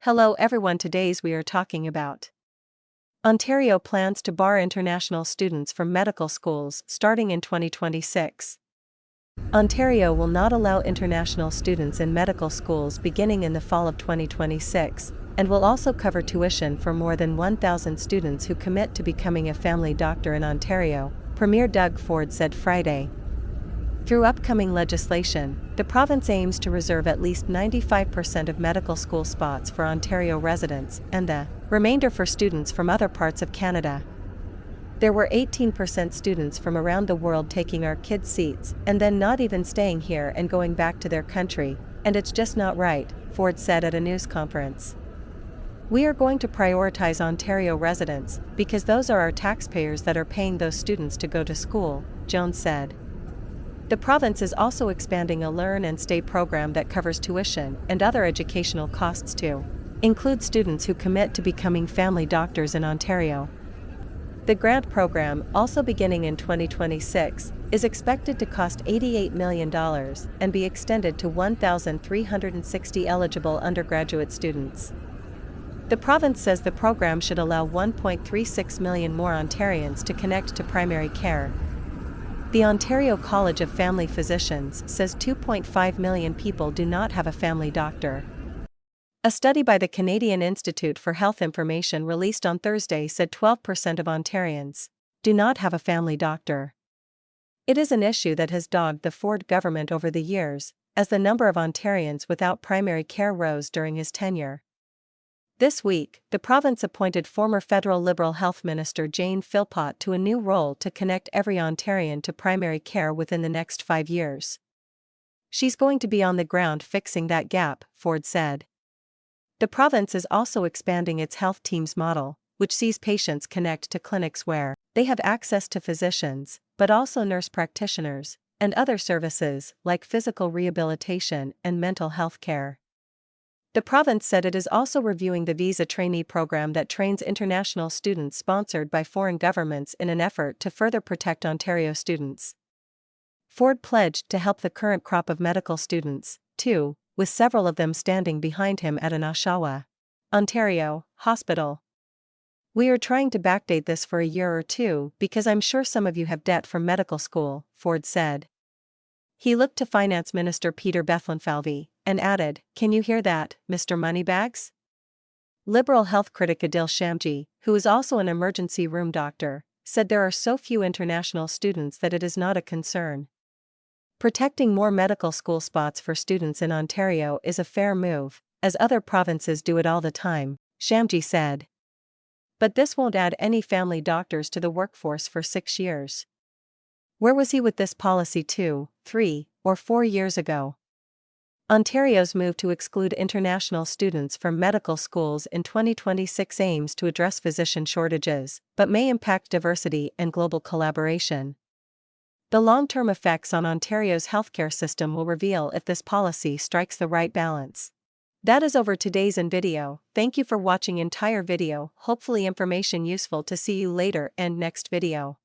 Hello everyone, today's we are talking about Ontario plans to bar international students from medical schools starting in 2026. Ontario will not allow international students in medical schools beginning in the fall of 2026, and will also cover tuition for more than 1,000 students who commit to becoming a family doctor in Ontario, Premier Doug Ford said Friday. Through upcoming legislation, the province aims to reserve at least 95% of medical school spots for Ontario residents and the remainder for students from other parts of Canada. There were 18% students from around the world taking our kids' seats and then not even staying here and going back to their country, and it's just not right, Ford said at a news conference. We are going to prioritize Ontario residents because those are our taxpayers that are paying those students to go to school, Jones said. The province is also expanding a Learn and Stay program that covers tuition and other educational costs to include students who commit to becoming family doctors in Ontario. The grant program, also beginning in 2026, is expected to cost $88 million and be extended to 1,360 eligible undergraduate students. The province says the program should allow 1.36 million more Ontarians to connect to primary care. The Ontario College of Family Physicians says 2.5 million people do not have a family doctor. A study by the Canadian Institute for Health Information released on Thursday said 12% of Ontarians do not have a family doctor. It is an issue that has dogged the Ford government over the years, as the number of Ontarians without primary care rose during his tenure. This week, the province appointed former federal Liberal Health Minister Jane Philpott to a new role to connect every Ontarian to primary care within the next 5 years. She's going to be on the ground fixing that gap, Ford said. The province is also expanding its health teams model, which sees patients connect to clinics where they have access to physicians, but also nurse practitioners, and other services like physical rehabilitation and mental health care. The province said it is also reviewing the visa trainee program that trains international students sponsored by foreign governments in an effort to further protect Ontario students. Ford pledged to help the current crop of medical students, too, with several of them standing behind him at an Oshawa, Ontario, hospital. We are trying to backdate this for a year or two because I'm sure some of you have debt from medical school, Ford said. He looked to Finance Minister Peter Bethlenfalvy and added, "Can you hear that, Mr. Moneybags?" Liberal health critic Adil Shamji, who is also an emergency room doctor, said there are so few international students that it is not a concern. Protecting more medical school spots for students in Ontario is a fair move, as other provinces do it all the time, Shamji said. But this won't add any family doctors to the workforce for 6 years. Where was he with this policy 2, 3, or 4 years ago? Ontario's move to exclude international students from medical schools in 2026 aims to address physician shortages, but may impact diversity and global collaboration. The long-term effects on Ontario's healthcare system will reveal if this policy strikes the right balance. That is over today's video. Thank you for watching entire video. Hopefully information useful to see you later and next video.